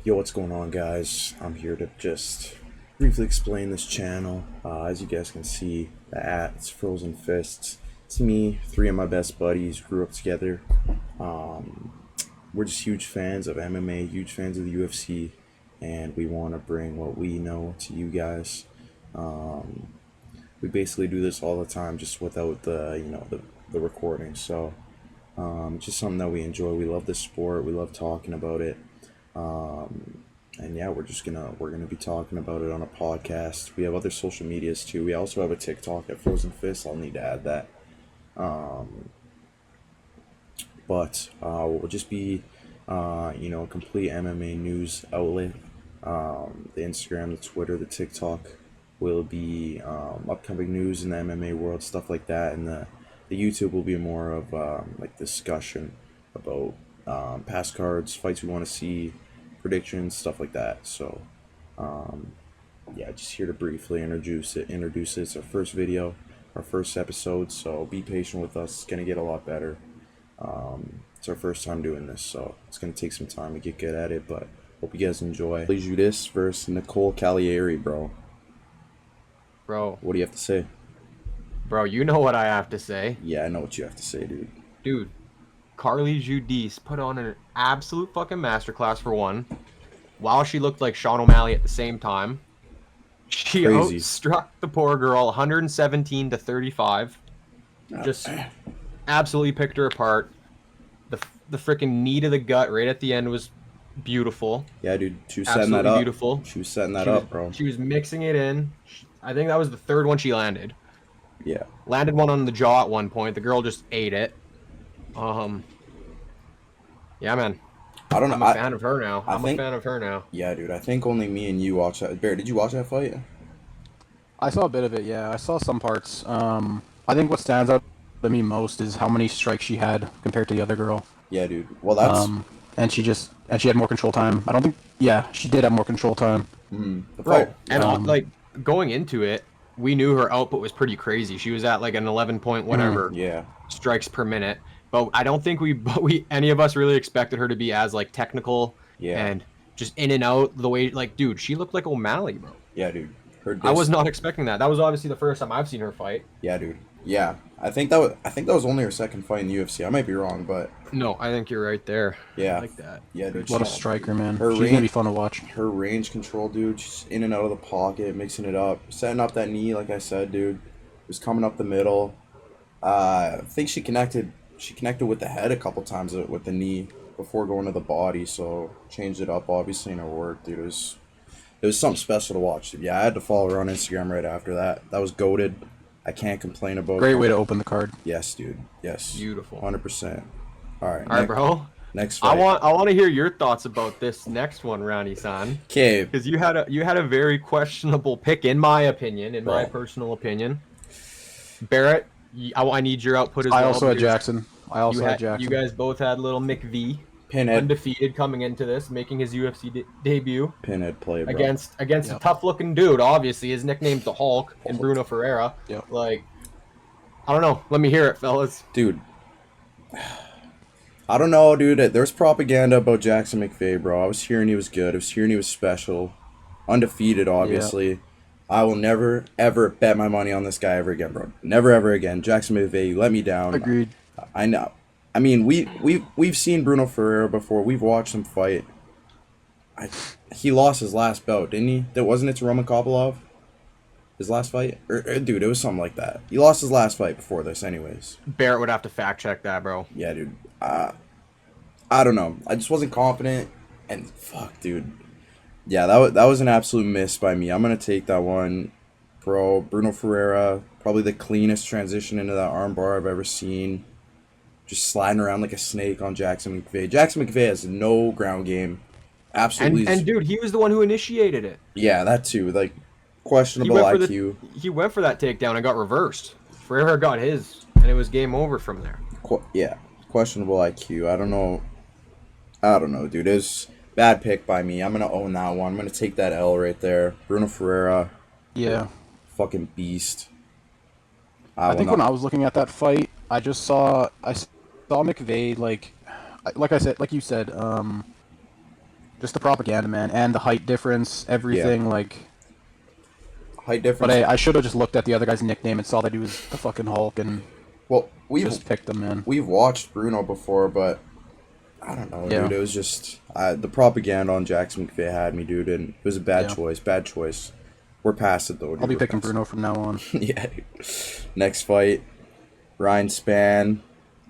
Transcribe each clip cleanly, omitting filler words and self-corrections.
Yo, what's going on, guys? I'm here to just briefly explain this channel. As you guys can see, it's FrozenFists. It's me, three of my best buddies, grew up together. We're just huge fans of MMA, huge fans of the UFC, and we want to bring what we know to you guys. We basically do this all the time, just without the recording. So it's just something that we enjoy. We love this sport. We love talking about it. And yeah, we're gonna be talking about it on a podcast. We have other social medias too. We also have a TikTok at FrozenFists. I'll need to add that. But we'll just be a complete MMA news outlet. The Instagram, the Twitter, the TikTok will be upcoming news in the MMA world, stuff like that, and the YouTube will be more of like discussion about past cards, fights we want to see, predictions, stuff like that. So yeah, just here to briefly introduce it. It's our first video, our first episode, so be patient with us. It's gonna get a lot better. It's our first time doing this, so it's gonna take some time to get good at it, but hope you guys enjoy. Judas versus Nicole Cagliari, bro. What do you have to say? Bro, you know what I have to say. Yeah, I know what you have to say, Dude, Carly Judice put on an absolute fucking masterclass for one. While she looked like Sean O'Malley at the same time. She Crazy. outstruck the poor girl 117 to 35. Just absolutely picked her apart. The freaking knee to the gut right at the end was beautiful. Yeah, dude, she was setting that up. Beautiful. She was setting that up, bro. She was mixing it in. I think that was the third one she landed. Yeah. Landed one on the jaw at one point. The girl just ate it. Yeah, man. I don't know. I'm a fan of her now. I'm a fan of her now. Yeah, dude. I think only me and you watched that. Bear, did you watch that fight? I saw a bit of it, yeah. I saw some parts. I think what stands out to me most is how many strikes she had compared to the other girl. Yeah, dude. Well, that's... and she had more control time. I don't think... Yeah, she did have more control time. Bro, and like, going into it, we knew her output was pretty crazy. She was at like an 11 point whatever strikes per minute. But I don't think any of us really expected her to be as like technical and just in and out the way, like, dude, she looked like O'Malley, bro. Yeah, dude. I was not expecting that. That was obviously the first time I've seen her fight. Yeah, dude. Yeah, I think that was only her second fight in the UFC. I might be wrong, but no, I think you're right there. Yeah, I like that. Yeah, dude. What a striker, man. She's gonna be fun to watch. Her range control, dude. She's in and out of the pocket, mixing it up, setting up that knee. Like I said, dude, was coming up the middle. I think she connected with the head a couple times with the knee before going to the body. So changed it up, obviously, and it worked, dude. It was something special to watch, dude. Yeah, I had to follow her on Instagram right after that. That was goated. I can't complain about it. Great way to open the card. Yes, dude. Yes. Beautiful. 100%. All right, bro. Next fight. I want to hear your thoughts about this next one, Roundy-san. Okay. Because you had a very questionable pick, in my opinion, my personal opinion. Barrett, I need your output as well. I also had Jackson. You guys both had little McV. Pinhead. Undefeated coming into this, making his UFC debut. Pinhead play, bro. Against a tough-looking dude, obviously. His nickname's the Hulk, and Bruno Ferreira. Yep. Like, I don't know. Let me hear it, fellas. Dude. I don't know, dude. There's propaganda about Jackson McVeigh, bro. I was hearing he was good. I was hearing he was special. Undefeated, obviously. Yep. I will never, ever bet my money on this guy ever again, bro. Never, ever again. Jackson McVeigh, you let me down. Agreed. I know. I mean, we've seen Bruno Ferreira before. We've watched him fight. He lost his last bout, didn't he? Wasn't it to Roman Kopylov? His last fight? Dude, it was something like that. He lost his last fight before this anyways. Barrett would have to fact check that, bro. Yeah, dude. I don't know. I just wasn't confident. And fuck, dude. Yeah, that was an absolute miss by me. I'm going to take that one. Bro, Bruno Ferreira, probably the cleanest transition into that armbar I've ever seen. Just sliding around like a snake on Jackson McVeigh. Jackson McVeigh has no ground game. Absolutely. And dude, he was the one who initiated it. Yeah, that too. Like, questionable IQ. He went for that takedown and got reversed. Ferreira got his, and it was game over from there. Yeah, questionable IQ. I don't know, dude. It was bad pick by me. I'm going to own that one. I'm going to take that L right there. Bruno Ferreira. Yeah. Fucking beast. I think when I was looking at that fight, I saw McVeigh, like I said, like you said, Just the propaganda, man, and the height difference, everything, like... Height difference. But I should have just looked at the other guy's nickname and saw that he was the fucking Hulk and we just picked him, man. We've watched Bruno before, but I don't know, dude. It was just the propaganda on Jackson McVeigh had me, dude, and it was a bad choice. Bad choice. We're past it, though. Dude. I'll be picking Bruno from now on. Yeah, dude. Next fight, Ryan Spann,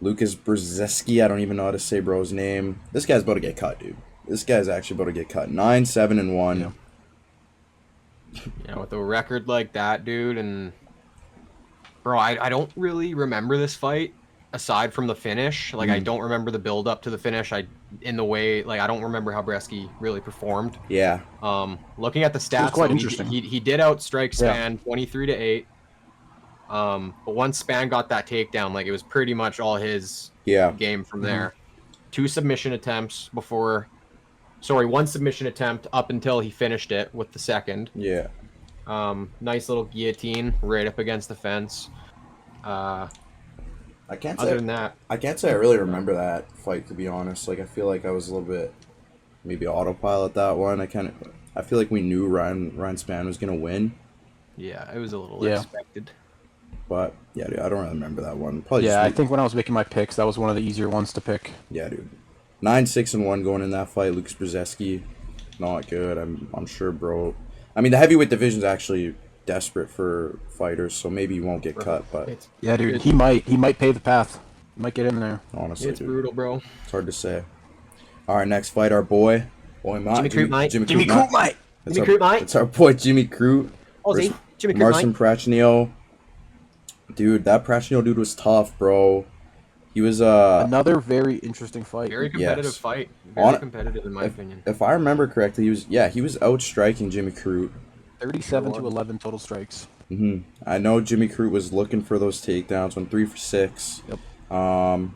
Lucas Brzezinski. I don't even know how to say bro's name. This guy's about to get cut, dude. This guy's actually about to get cut. 9-7-1. Yeah. Yeah, with a record like that, dude, and bro, I don't really remember this fight aside from the finish. Like, I don't remember the build up to the finish. I don't remember how Bresky really performed. Yeah. Looking at the stats, was quite interesting. He did outstrike Spann 23-8. But once Spann got that takedown, like, it was pretty much all his game from there. 2 submission attempts before. Sorry, 1 submission attempt up until he finished it with the second. Yeah. Nice little guillotine right up against the fence. I can't Other than that, I can't say I really remember that fight, to be honest. Like, I feel like I was a little bit maybe autopilot that one. I feel like we knew Ryan Spann was gonna win. Yeah, it was a little expected. But yeah, dude, I don't really remember that one. Probably I think when I was making my picks, that was one of the easier ones to pick. Yeah, dude. 9-6-1 going in that fight. Lucas Brzezinski, not good. I'm sure, bro. I mean, the heavyweight division's actually desperate for fighters, so maybe he won't get cut. But yeah, dude, he might pave the path. He might get in there. Honestly, it's brutal, bro. It's hard to say. All right, next fight, our boy Mike. Jimmy Crute, mate. Jimmy Crute, mate. It's our boy Jimmy Crute. Aussie. Jimmy Crute, Marcin Prachnio. Dude, that Prachnio dude was tough, bro. He was another very interesting fight. Very competitive fight. Very competitive in my opinion. If I remember correctly, he was outstriking Jimmy Crute. 37-11 total strikes. I know Jimmy Crute was looking for those takedowns. Went 3 for 6. Yep.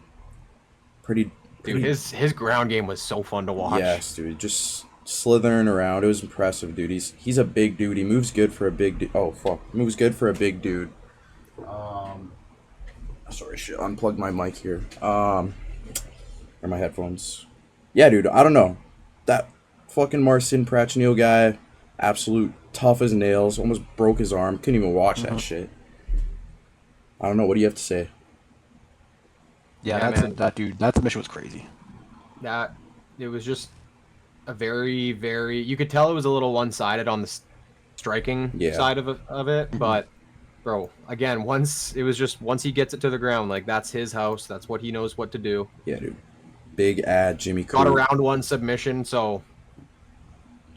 Pretty. Dude, his ground game was so fun to watch. Yes, dude. Just slithering around. It was impressive, dude. He's a big dude. He moves good for a big dude. Oh fuck, moves good for a big dude. Sorry, shit. Unplugged my mic here. Or my headphones. Yeah, dude. I don't know. That fucking Marcin Prachnio guy, absolute tough as nails. Almost broke his arm. Couldn't even watch that shit. I don't know. What do you have to say? Yeah, that dude. That submission was crazy. It was just a very, very. You could tell it was a little one-sided on the striking side of it, but. Bro, again, once he gets it to the ground, like, that's his house. That's what he knows what to do. Yeah, dude. Big ad, Jimmy Crute. Got a round 1 submission, so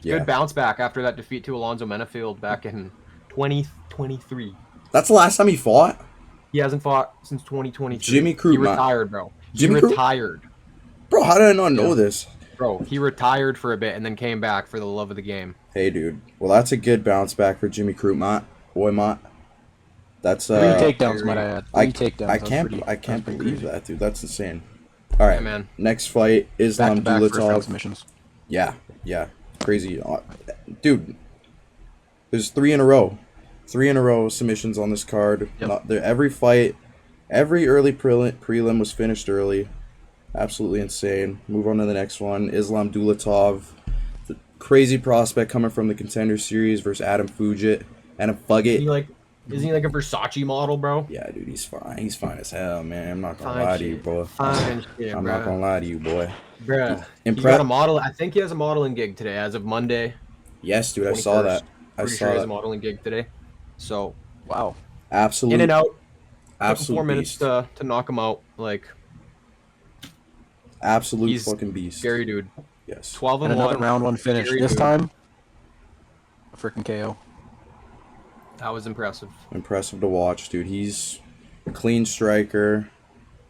good bounce back after that defeat to Alonzo Menafield back in 2023. That's the last time he fought? He hasn't fought since 2023. Jimmy Crute. He retired, bro. Jimmy retired. Bro, how did I not know this? Bro, he retired for a bit and then came back for the love of the game. Hey, dude. Well, that's a good bounce back for Jimmy Crute, Matt. Boy, Matt. That's 3 takedowns, might I add. 3 takedowns. I can't believe that, dude. That's insane. All right, man. Next fight, Islam Dulatov. Submissions. Yeah, crazy, dude. There's 3 in a row. 3 in a row submissions on this card. Yep. Every fight, every early prelim was finished early. Absolutely insane. Move on to the next one. Islam Dulatov, the crazy prospect coming from the Contender Series versus Adam Fugit. Isn't he like a Versace model, bro? Yeah, dude, he's fine. He's fine as hell, man. I'm not gonna lie to you, bro. Fine shit, I'm not gonna lie to you, boy. Bruh. He got a model. I think he has a modeling gig today as of Monday. Yes, dude, I saw that. Pretty sure he has a modeling gig today. So, wow. Absolute. In and out. Absolute 4 minutes beast. to knock him out. Like, absolute fucking beast. Scary dude. Yes. 12 and and another 1. round 1 finish. This time, a freaking KO. That was impressive. Impressive to watch, dude. He's a clean striker.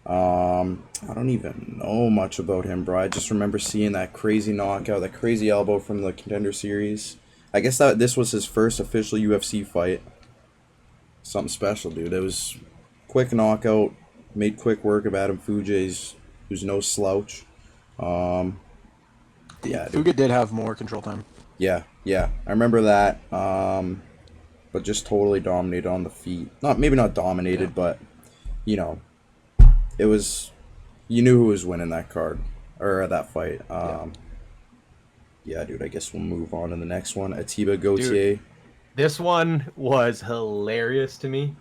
I don't even know much about him, bro. I just remember seeing that crazy knockout, that crazy elbow from the Contender Series. I guess that this was his first official UFC fight. Something special, dude. It was quick knockout, made quick work of Adam Fugit, who's no slouch. Yeah, Fugit did have more control time. Yeah, I remember that. But just totally dominated on the feet. Maybe not dominated, but you know, it was. You knew who was winning that card or that fight. Yeah, dude, I guess we'll move on to the next one. Atiba Gauthier. This one was hilarious to me.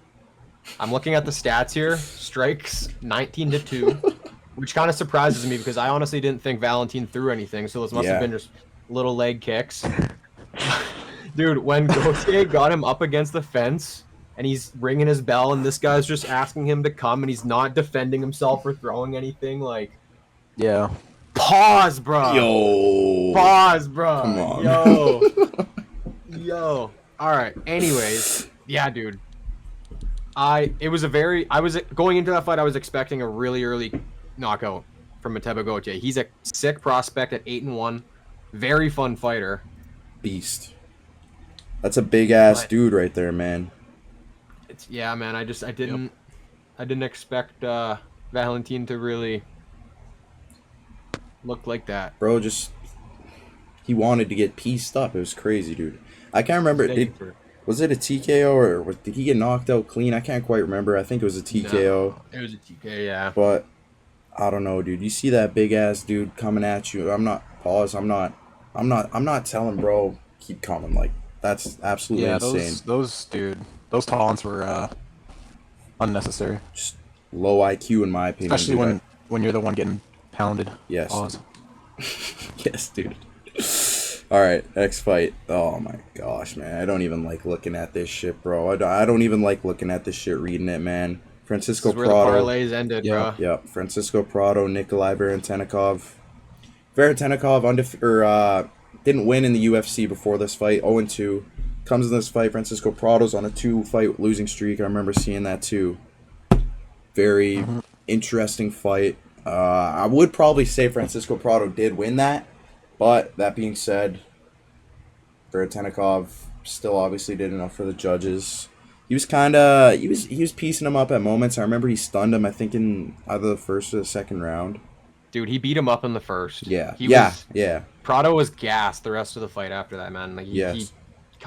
I'm looking at the stats here. Strikes 19-2, which kind of surprises me because I honestly didn't think Valentin threw anything, so this must have been just little leg kicks. Dude, when Gauthier got him up against the fence and he's ringing his bell and this guy's just asking him to come and he's not defending himself or throwing anything, like... Yeah. Pause, bro. Yo. Pause, bro. Come on. Yo. All right. Anyways, yeah, dude. I was going into that fight. I was expecting a really early knockout from Atiba Gauthier. He's a sick prospect at 8-1. Very fun fighter. Beast. That's a big ass dude right there, man. Yeah, man. I didn't expect Valentin to really look like that. Bro, he wanted to get pieced up. It was crazy, dude. I can't remember. Was it a TKO or did he get knocked out clean? I can't quite remember. I think it was a TKO. No, it was a TKO, yeah. But I don't know, dude. You see that big ass dude coming at you. I'm not telling bro keep coming. Like, that's absolutely insane. Those taunts were unnecessary. Just low IQ in my opinion. Especially when you're the one getting pounded. Yes. Pause. Yes, dude. All right, next fight. Oh my gosh, man. I don't even like looking at this shit, bro. I don't even like looking at this shit, reading it, man. Francisco this is Prado. where the parlays ended, bro. Yep. Francisco Prado, Nikolai Varentenikov. Didn't win in the UFC before this fight. 0-2. Comes in this fight. Francisco Prado's on a 2-fight losing streak. I remember seeing that too. Very interesting fight. I would probably say Francisco Prado did win that, but that being said, Varentenikov still obviously did enough for the judges. He was piecing him up at moments. I remember he stunned him, I think, in either the first or the second round. Dude, he beat him up in the first. Yeah. Yeah. Prado was gassed the rest of the fight after that, man. Like he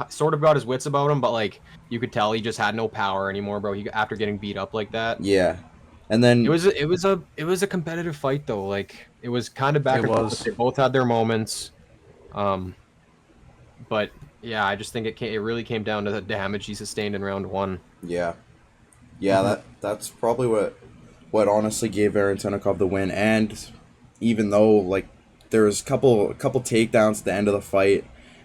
sort of got his wits about him, but like you could tell he just had no power anymore, bro. After getting beat up like that. Yeah. And then it was a competitive fight though. Like it was kind of back and forth. They both had their moments. But yeah, I just think it really came down to the damage he sustained in round one. Yeah. Yeah, that's probably what honestly gave Varentenikov the win. And even though like there was a couple takedowns at the end of the fight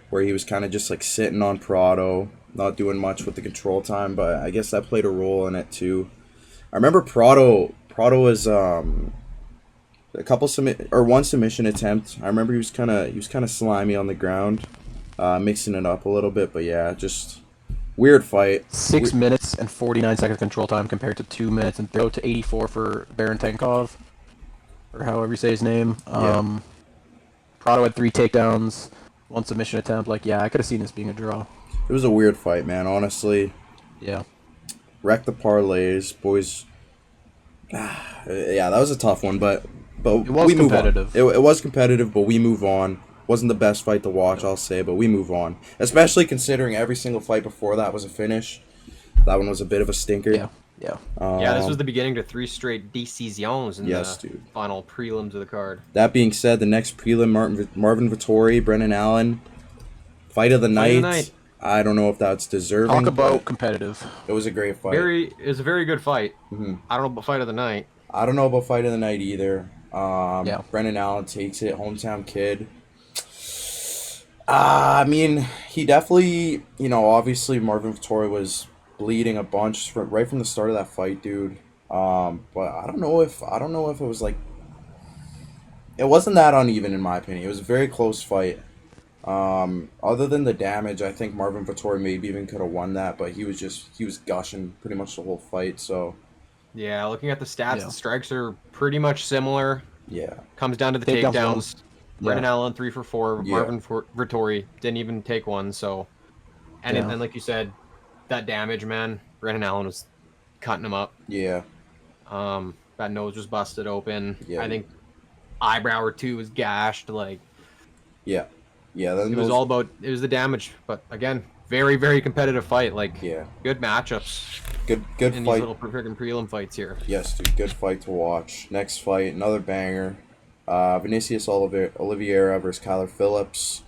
where he was kind of just like sitting on Prado, not doing much with the control time, but I guess that played a role in it too. I remember Prado was one submission attempt. I remember he was kind of slimy on the ground, mixing it up a little bit, but yeah, just weird fight. 6 minutes and 49 seconds control time compared to 2 minutes and 84 for Varentenkov, or however you say his name. Prado had 3 takedowns, 1 submission attempt. Like, yeah, I could have seen this being a draw. It was a weird fight, man, honestly. Yeah. Wrecked the parlays, boys. Yeah, that was a tough one, but it was competitive. It was competitive, but we move on. Wasn't the best fight to watch, I'll say, but we move on. Especially considering every single fight before that was a finish. That one was a bit of a stinker. Yeah. Yeah, this was the beginning to 3 straight decisions in the final prelims of the card. That being said, the next prelim, Marvin Vettori, Brennan Allen, fight of the night. I don't know if that's deserving. Talk about competitive. It was a great fight. It was a very good fight. Mm-hmm. I don't know about fight of the night. I don't know about fight of the night either. Brennan Allen takes it, hometown kid. I mean, he definitely, obviously Marvin Vettori was bleeding a bunch right from the start of that fight, dude. But I don't know if it was like, it wasn't that uneven in my opinion. It was a very close fight. Other than the damage, I think Marvin Vettori maybe even could have won that, but he was gushing pretty much the whole fight. So yeah, looking at the stats, the strikes are pretty much similar. Yeah, comes down to the takedowns. Brennan Allen 3 for 4. Marvin Vettori didn't even take one. So, and like you said, that damage, man. Brennan Allen was cutting him up. Yeah. That nose was busted open. Yeah. I think eyebrow or 2 was gashed. Like. Yeah. Yeah. It was all about the damage, but again, very very competitive fight. Like. Yeah. Good matchups. Good in fight. These little freaking prelim fights here. Yes, dude. Good fight to watch. Next fight, another banger. Vinicius Oliveira versus Kyler Phillips.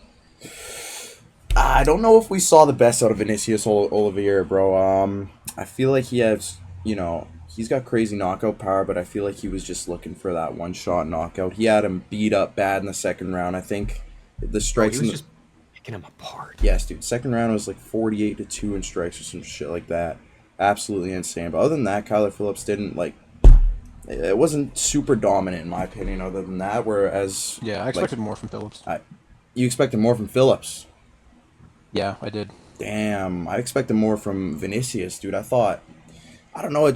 I don't know if we saw the best out of Vinicius Oliveira, bro. I feel like he has, he's got crazy knockout power, but I feel like he was just looking for that one-shot knockout. He had him beat up bad in the second round. I think the strikes. He was just picking him apart. Yes, dude. Second round was like 48-2 in strikes or some shit like that. Absolutely insane. But other than that, Kyler Phillips didn't like. It wasn't super dominant in my opinion. Other than that, whereas I expected more from Phillips. You expected more from Phillips. Yeah, I did. Damn, I expected more from Vinicius, dude. I don't know,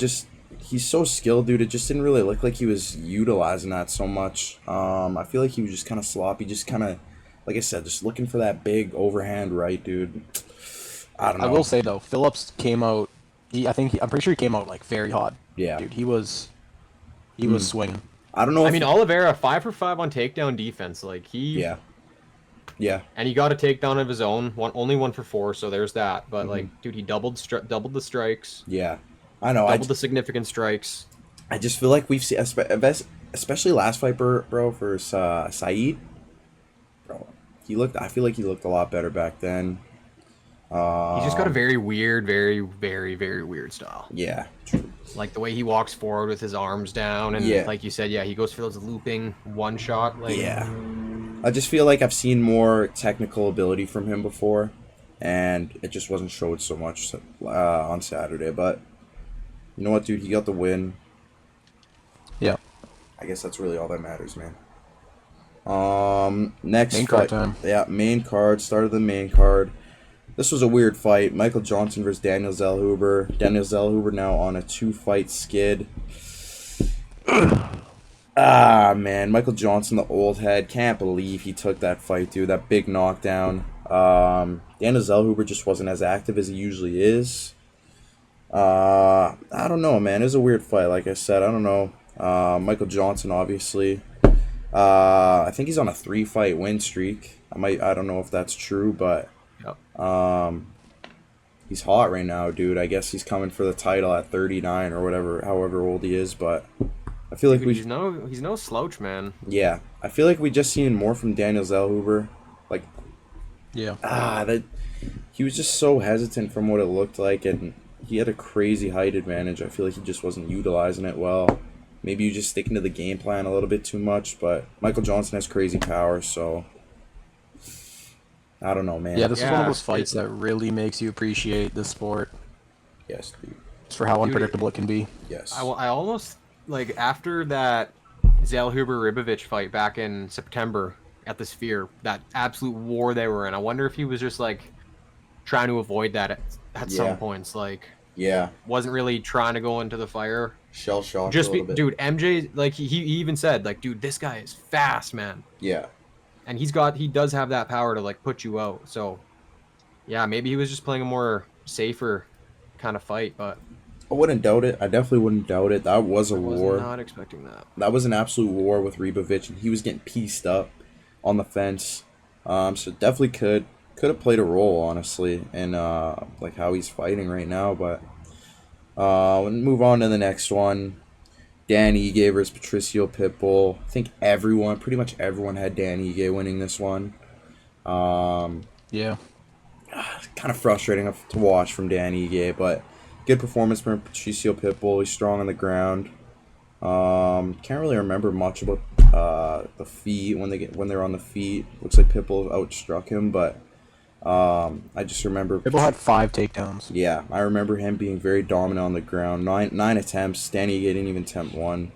he's so skilled, dude. It just didn't really look like he was utilizing that so much. I feel like he was just kind of sloppy, just kind of, like I said, just looking for that big overhand right, dude. I don't know. I will say though, Phillips came out. I'm pretty sure he came out like very hot. Yeah, dude, he was swinging. I don't know. I mean, Oliveira 5 for 5 on takedown defense. Like he. Yeah. And he got a takedown of his own. Only 1 for 4, so there's that. But like, dude, he doubled the strikes. Yeah, I know. Doubled the significant strikes. I just feel like we've seen, especially last fight, bro, for Saeed. Bro, I feel like he looked a lot better back then. He just got a very weird, very, very, very weird style. Yeah, true. Like the way he walks forward with his arms down, and like you said, he goes for those looping one shot. Like, I just feel like I've seen more technical ability from him before, and it just wasn't showed so much on Saturday. But you know what, dude? He got the win. Yeah. I guess that's really all that matters, man. Next main fight. Card time. Yeah, main card. Started the main card. This was a weird fight. Michael Johnson versus Daniel Zellhuber. Daniel Zellhuber now on a 2-fight skid. Man, Michael Johnson, the old head, can't believe he took that fight, dude. That big knockdown. Daniel Zellhuber just wasn't as active as he usually is. I don't know, man. It was a weird fight, like I said. I don't know. Michael Johnson, obviously. I think he's on a 3-fight win streak. I don't know if that's true, but he's hot right now, dude. I guess he's coming for the title at 39 or whatever, however old he is, but I feel like he's no slouch, man. Yeah, I feel like we just seen more from Daniel Zellhuber. Like, that he was just so hesitant from what it looked like, and he had a crazy height advantage. I feel like he just wasn't utilizing it well. Maybe you just sticking to the game plan a little bit too much, but Michael Johnson has crazy power, so I don't know, man. Yeah, this is one of those fights that really makes you appreciate the sport. Yes, dude. Just for how unpredictable it can be. Yes. I almost, like, after that Zellhuber-Ribovich fight back in September at the Sphere, that absolute war they were in, I wonder if he was just, like, trying to avoid that at some points. Like, wasn't really trying to go into the fire. Shell shock just a little bit. Dude, MJ, like, he even said, like, dude, this guy is fast, man. Yeah. And he does have that power to, like, put you out. So, yeah, maybe he was just playing a more safer kind of fight, but I wouldn't doubt it. I definitely wouldn't doubt it. That was a war. I was not expecting that. That was an absolute war with Ribovich, and he was getting pieced up on the fence. So definitely could have played a role, honestly, in like how he's fighting right now. But we'll move on to the next one. Dan Ige versus Patricio Pitbull. I think pretty much everyone had Dan Ige winning this one. Yeah. Kind of frustrating to watch from Dan Ige, but good performance from Patricio Pitbull. He's strong on the ground. Can't really remember much about the feet when they're on the feet. Looks like Pitbull outstruck him, but I just remember Pitbull had 5 takedowns. Yeah, I remember him being very dominant on the ground. Nine attempts. Dan Ige didn't even attempt one.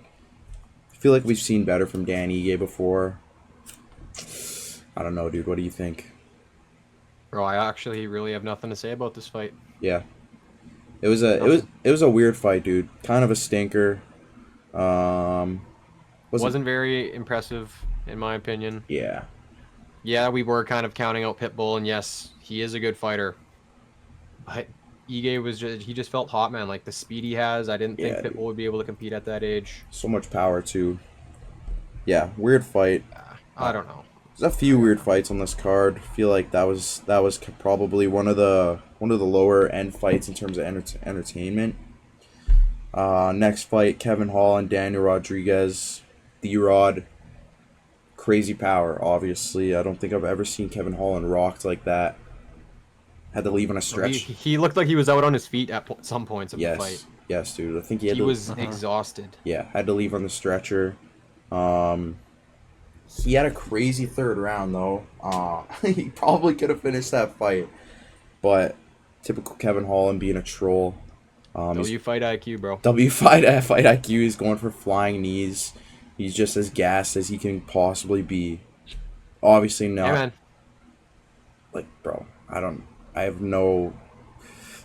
I feel like we've seen better from Dan Ige before. I don't know, dude. What do you think? Bro, I actually really have nothing to say about this fight. Yeah. It was a weird fight, dude. Kind of a stinker. Wasn't very impressive in my opinion. Yeah. Yeah, we were kind of counting out Pitbull, and yes, he is a good fighter. But Ige he just felt hot, man. Like the speed he has, I didn't think Pitbull would be able to compete at that age. So much power too. Yeah, weird fight. I don't know. There's a few weird fights on this card. I feel like that was probably one of the lower end fights in terms of entertainment. Next fight, Kevin Hall and Daniel Rodriguez. D-Rod. crazy power, obviously. I don't think I've ever seen Kevin Holland rocked like that. Had to leave on a stretch. He looked like he was out on his feet at some points of the fight. Yes, dude. I think he was exhausted. Yeah, had to leave on the stretcher. He had a crazy third round, though. He probably could have finished that fight. But typical Kevin Holland being a troll. W fight IQ, bro. W fight IQ. He's going for flying knees. He's just as gassed as he can possibly be. Obviously not. Hey, man. Like, bro, I have no.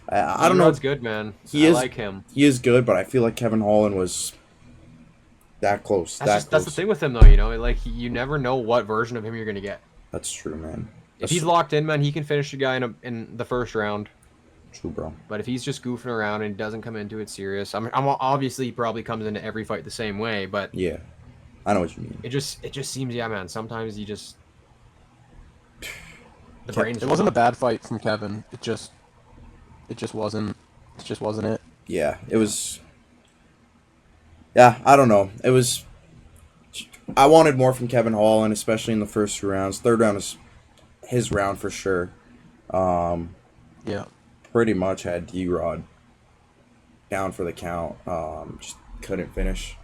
I don't know. It's good, man. I like him. He is good, but I feel like Kevin Holland was that close. That's the thing with him, though. You know, like you never know what version of him you're gonna get. That's true, man. If he's locked in, man, he can finish the guy in the first round. True, bro. But if he's just goofing around and doesn't come into it serious, I'm obviously he probably comes into every fight the same way. But yeah, I know what you mean. It just seems, yeah, man. Sometimes you just the brain's. It wasn't a bad fight from Kevin. It just wasn't. It just wasn't it. Yeah, it was. Yeah, I don't know. It was. I wanted more from Kevin Holland, especially in the first two rounds. Third round is his round for sure. Yeah. Pretty much had D-Rod down for the count. Just couldn't finish.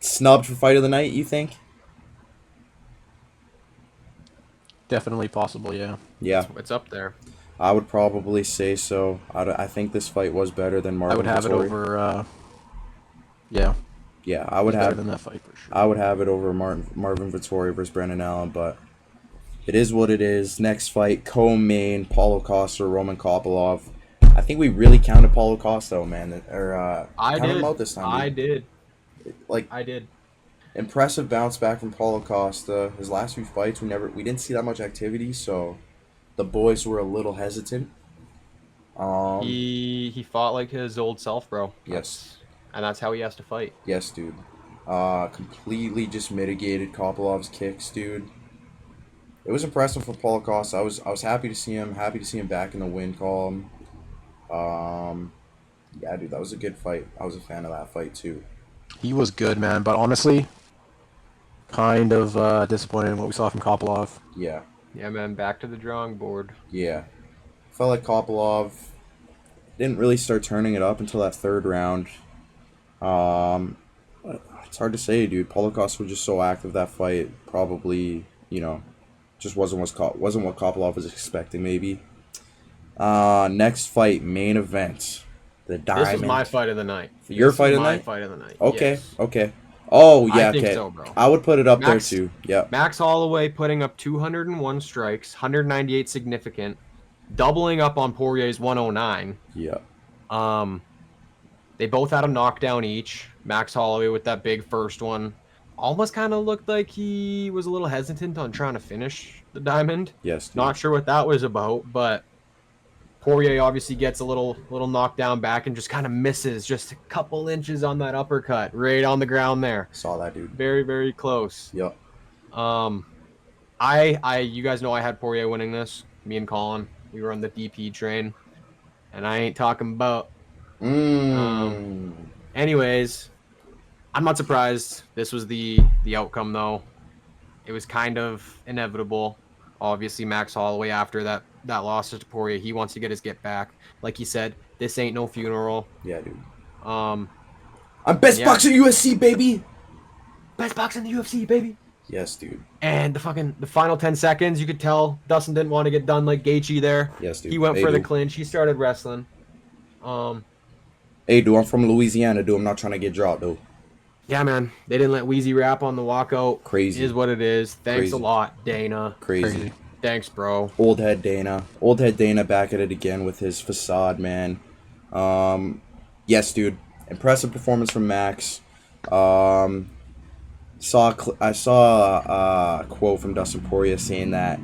Snubbed for fight of the night, you think? Definitely possible, yeah. Yeah. It's up there. I would probably say so. I think this fight was better than Marvin. I would have Vettori. it over. Yeah. Yeah, I would have better than that fight for sure. I would have it over Marvin Vettori versus Brendan Allen, but it is what it is. Next fight, co-main, Paulo Costa, Roman Kopylov. I think we really counted Paulo Costa, man. I did. Him out this time. I did. I did. Impressive bounce back from Paulo Costa. His last few fights, we didn't see that much activity, so the boys were a little hesitant. He fought like his old self, bro. Yes. And that's how he has to fight. Yes, dude. Completely just mitigated Kopilov's kicks, dude. It was impressive for Paulo Costa. I was happy to see him. Happy to see him back in the win column. Yeah, dude, that was a good fight. I was a fan of that fight too. He was good, man. But honestly, kind of disappointed in what we saw from Kopylov. Yeah. Yeah, man. Back to the drawing board. Yeah. Felt like Kopylov didn't really start turning it up until that third round. It's hard to say, dude. Paulo Costa was just so active that fight. Probably, just wasn't what Kopylov was expecting, maybe. Next fight, main event. The Diamond. This was my fight of the night. Your fight of the night? My fight of the night. Okay, yes. Okay. Oh, yeah, I think okay. so, bro. I would put it up there, too. Yeah. Max Holloway putting up 201 strikes, 198 significant, doubling up on Poirier's 109. Yeah. They both had a knockdown each. Max Holloway with that big first one. Almost kind of looked like he was a little hesitant on trying to finish the Diamond. Yes. Dude. Not sure what that was about, but Poirier obviously gets a little knockdown back and just kind of misses just a couple inches on that uppercut right on the ground there. Saw that, dude. Very, very close. Yep. You guys know I had Poirier winning this. Me and Colin, we were on the DP train, and I ain't talking about. Anyways, I'm not surprised. This was the outcome, though. It was kind of inevitable. Obviously, Max Holloway, after that loss to Poirier, he wants to get his get back. Like he said, this ain't no funeral. Yeah, dude. I'm best boxer in the UFC, baby. Best boxer in the UFC, baby. Yes, dude. And the final 10 seconds, you could tell Dustin didn't want to get done like Gaethje there. Yes, dude. He went for the clinch. He started wrestling. Hey, dude, I'm from Louisiana, dude. I'm not trying to get dropped, dude. Yeah, man. They didn't let Wheezy rap on the walkout. Crazy. It is what it is. Thanks Crazy. a lot, Dana. Crazy. Thanks, bro. Old head Dana back at it again with his facade, man. Yes, dude. Impressive performance from Max. I saw a quote from Dustin Poirier saying that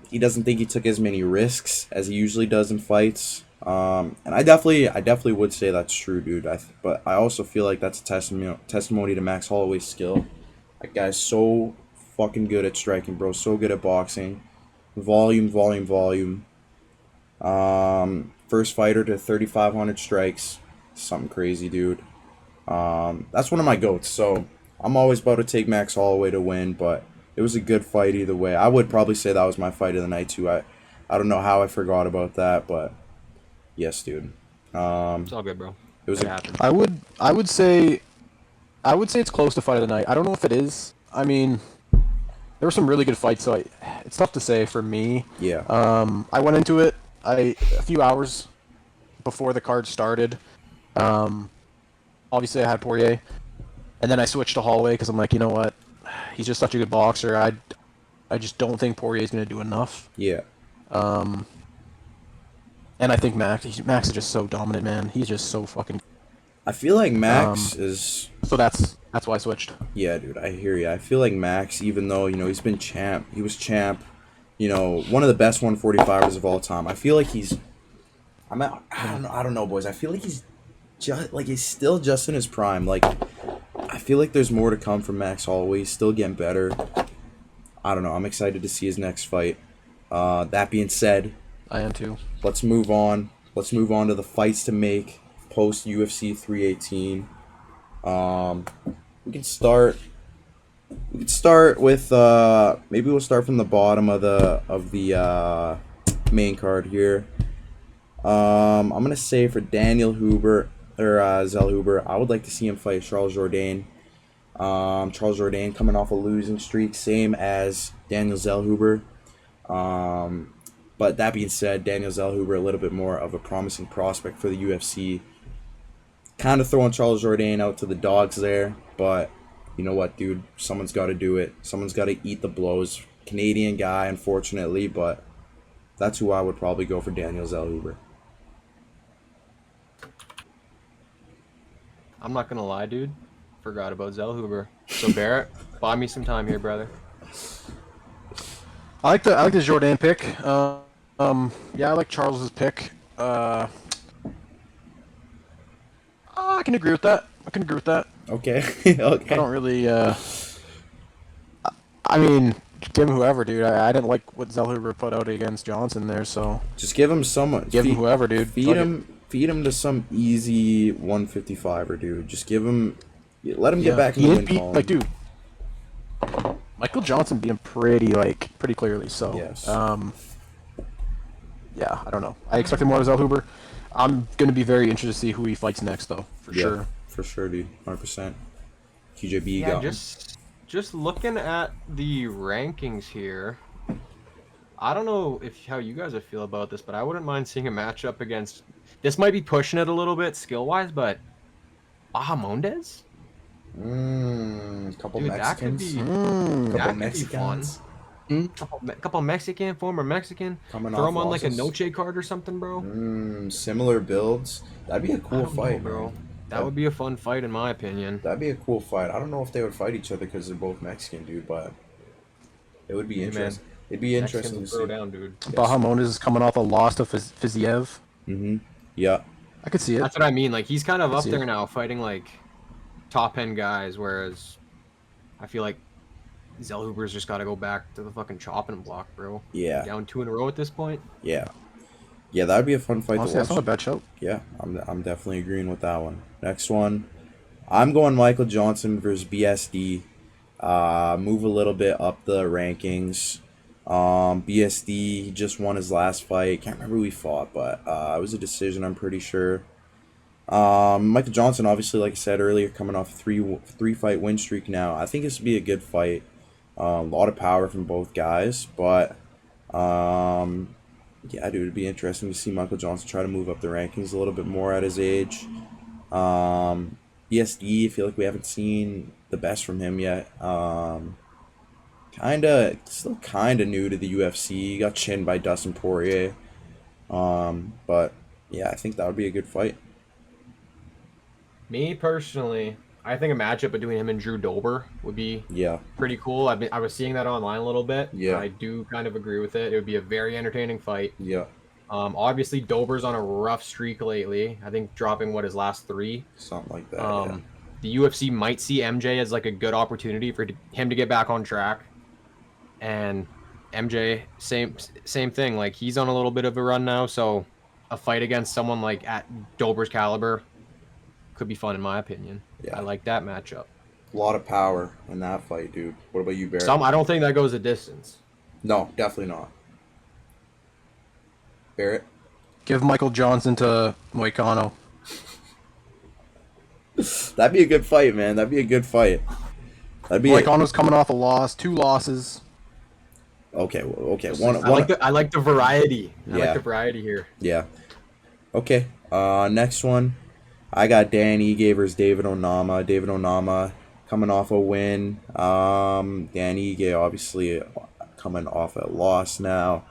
he doesn't think he took as many risks as he usually does in fights. And I definitely would say that's true, dude. But I also feel like that's a testimony to Max Holloway's skill. That guy's so fucking good at striking, bro. So good at boxing. Volume. First fighter to 3,500 strikes. Something crazy, dude. That's one of my goats. So I'm always about to take Max Holloway to win, but it was a good fight either way. I would probably say that was my fight of the night too. I don't know how I forgot about that, but yes, dude. It's all good, bro. It was It a happened. I would say it's close to fight of the night. I don't know if it is. I mean, there were some really good fights, so it's tough to say for me. yeah. I went into it a few hours before the card started. Obviously, I had Poirier, and then I switched to Holloway because I'm like, you know what? He's just such a good boxer. I just don't think Poirier's going to do enough. Yeah. And I think Max is just so dominant, man. He's just so fucking. I feel like Max is. So that's why I switched. Yeah, dude, I hear you. I feel like Max, even though he's been champ, he was champ, one of the best 145ers of all time. I feel like he's. I don't know, boys. I feel like he's he's still just in his prime. Like, I feel like there's more to come from Max Holloway. He's still getting better. I don't know. I'm excited to see his next fight. That being said, I am too. let's move on. Let's move on to the fights to make post UFC 318. We can start. We could start with maybe we'll start from the bottom of the main card here. I'm gonna say for Daniel Huber or Zell Huber, I would like to see him fight Charles Jourdain. Charles Jourdain coming off a losing streak, same as Daniel Zellhuber. But that being said, Daniel Zellhuber a little bit more of a promising prospect for the UFC. Kind of throwing Charles Jourdain out to the dogs there, but you know what, dude? Someone's got to do it. Someone's got to eat the blows. Canadian guy, unfortunately, but that's who I would probably go for, Daniel Zellhuber. I'm not gonna lie, dude. Forgot about Zellhuber. So Barrett, buy me some time here, brother. I like the Jourdain pick. Yeah, I like Charles's pick. I can agree with that. Okay. Okay. I don't really. I mean, give him whoever, dude. I didn't like what Zellhuber put out against Johnson there, so Just give him someone. give him whoever, dude. Feed him to some easy 155er, dude. Just give him. Let him get back in the win column. Like, dude. Michael Johnson beat him pretty clearly. So, Yes. Yeah, I don't know. I expected more of Zellhuber. I'm gonna be very interested to see who he fights next, though, for sure. For sure, dude. 100%. TJB Yeah, got him. just looking at the rankings here. I don't know how you guys would feel about this, but I wouldn't mind seeing a matchup against. This might be pushing it a little bit skill wise, but Bahamondes? Couple Dude, Mexicans. Couple Mexicans. Couple Mexican, former Mexican. Coming Throw off him on like a losses. Noche card or something, bro. Similar builds. That'd be a I cool don't know, fight, bro. bro. That would be a fun fight, in my opinion. That'd be a cool fight. I don't know if they would fight each other because they're both Mexican, dude, but it would be Hey, interesting. man. It'd be interesting to Mexicans will see. throw down, dude. Bahamondes is coming off a loss to Fiziev. Yeah. I could see it. That's what I mean. Like, he's kind of up see there it. now, fighting like top end guys, whereas I feel like Zellhuber's just got to go back to the fucking chopping block, bro. Yeah. Down 2 in a row at this point. Yeah. Yeah, that'd be a fun fight Honestly, to that's not a watch. bad show. Yeah, I'm definitely agreeing with that one. Next one, I'm going Michael Johnson versus BSD. Move a little bit up the rankings. BSD he just won his last fight. Can't remember who he fought, but it was a decision, I'm pretty sure. Michael Johnson, obviously, like I said earlier, coming off a three fight win streak now. I think this would be a good fight. A lot of power from both guys, but yeah, dude, it'd be interesting to see Michael Johnson try to move up the rankings a little bit more at his age. BSD, I feel like we haven't seen the best from him yet. Still kinda new to the UFC. He got chinned by Dustin Poirier. But yeah, I think that would be a good fight. Me personally, I think a matchup between him and Drew Dober would be Yeah, pretty cool. I was seeing that online a little bit. Yeah. I do kind of agree with it. It would be a very entertaining fight. yeah, Obviously Dober's on a rough streak lately. I think dropping his last 3. something like that. The UFC might see MJ as like a good opportunity for him to get back on track. And MJ, same thing. Like, he's on a little bit of a run now, so a fight against someone like at Dober's caliber could be fun, in my opinion. Yeah. I like that matchup. A lot of power in that fight, dude. What about you, Barrett? I don't think that goes a distance. No, definitely not. Barrett? Give Michael Johnson to Moicano. That'd be a good fight, man. That'd be a good fight. That'd be Moicano's coming off a loss, 2 losses. Okay, okay. I like the variety. Yeah. I like the variety here. Yeah. Okay. Next one. I got Dan Ige versus David Onama. David Onama coming off a win. Dan Ige obviously coming off a loss now.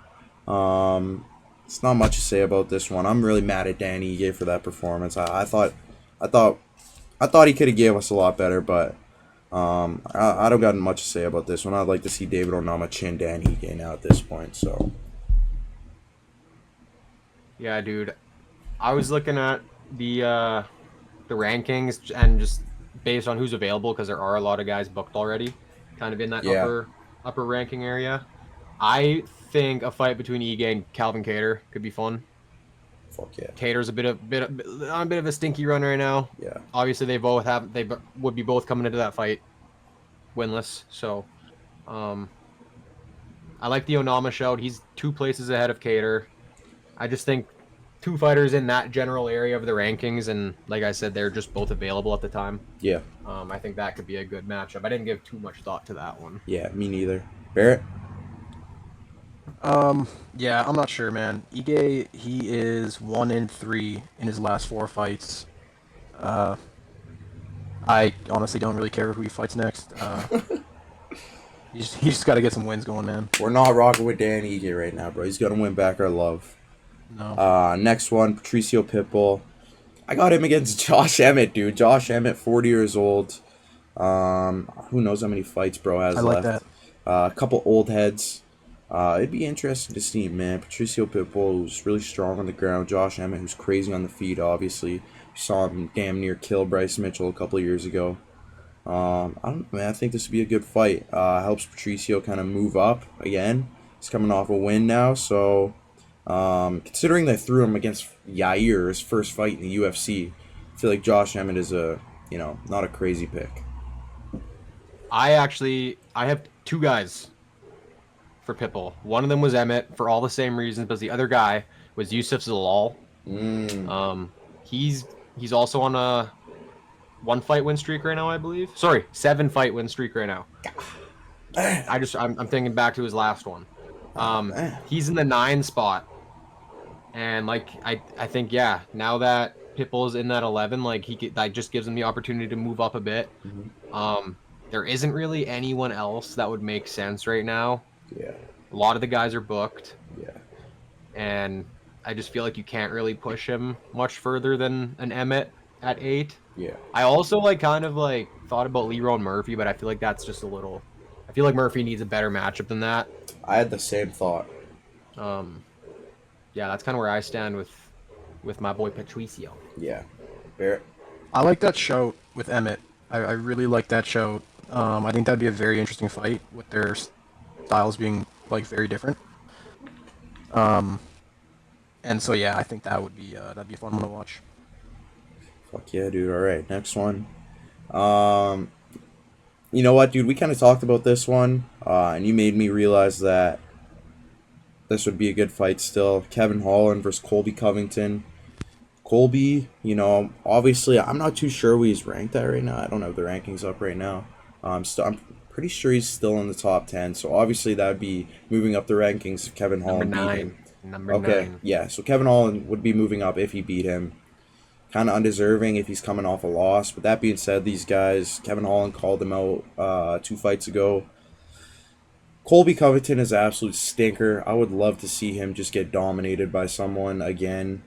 It's not much to say about this one. I'm really mad at Dan Ige for that performance. I thought he could have gave us a lot better, but I don't got much to say about this one. I'd like to see David Onama chin Dan Ige now at this point. So yeah, dude. I was looking at the rankings and just based on who's available, because there are a lot of guys booked already, kind of in that upper ranking area. I think a fight between Ige and Calvin Kattar could be fun. Fuck yeah. Kattar's on a bit of a stinky run right now. Yeah. Obviously, they would be both coming into that fight winless. So, I like the Onama shout. He's 2 places ahead of Kattar. I just think 2 fighters in that general area of the rankings, and like I said, they're just both available at the time. Yeah. I think that could be a good matchup. I didn't give too much thought to that one. Yeah, me neither. Barrett? Yeah, I'm not sure, man. Ige, he is 1-3 in his last 4 fights. I honestly don't really care who he fights next. He's just got to get some wins going, man. We're not rocking with Dan Ige right now, bro. He's got to win back our love. No. Next one, Patricio Pitbull. I got him against Josh Emmett, dude. Josh Emmett, 40 years old. Who knows how many fights bro has I like left. that. A couple old heads. It'd be interesting to see, man. Patricio Pitbull, who's really strong on the ground. Josh Emmett, who's crazy on the feet, obviously. We saw him damn near kill Bryce Mitchell a couple of years ago. I don't know, man. I think this would be a good fight. Helps Patricio kind of move up again. He's coming off a win now, so considering they threw him against Yair, his first fight in the UFC, I feel like Josh Emmett is not a crazy pick. I have 2 guys for Pitbull. One of them was Emmett for all the same reasons, but the other guy was Yusuf Zalal. He's also on a 1-fight win streak right now, I believe. Sorry, 7-fight win streak right now. I'm thinking back to his last one. He's in the 9 spot, and like I think now that Pitbull's in that 11, that just gives him the opportunity to move up a bit. There isn't really anyone else that would make sense right now. Yeah. A lot of the guys are booked. Yeah. And I just feel like you can't really push him much further than an Emmett at 8. Yeah. I also thought about Leron Murphy, but I feel like that's just a little. I feel like Murphy needs a better matchup than that. I had the same thought. Yeah, that's kind of where I stand with my boy Patricio. Yeah. Barrett? I like that show with Emmett. I really like that show. I think that'd be a very interesting fight with their styles being very different. And so yeah, I think that'd be a fun one to watch. Fuck yeah, dude. All right, next one. You know what, dude? We kind of talked about this one, and you made me realize that this would be a good fight still. Kevin Holland versus Colby Covington. Colby, obviously, I'm not too sure where he's ranked at right now. I don't have the rankings up right now. I'm pretty sure he's still in the top 10. So obviously that would be moving up the rankings if Kevin Holland beat him. Number 9. Yeah. So Kevin Holland would be moving up if he beat him. Kind of undeserving if he's coming off a loss. But that being said, these guys, Kevin Holland called him out 2 fights ago. Colby Covington is an absolute stinker. I would love to see him just get dominated by someone again.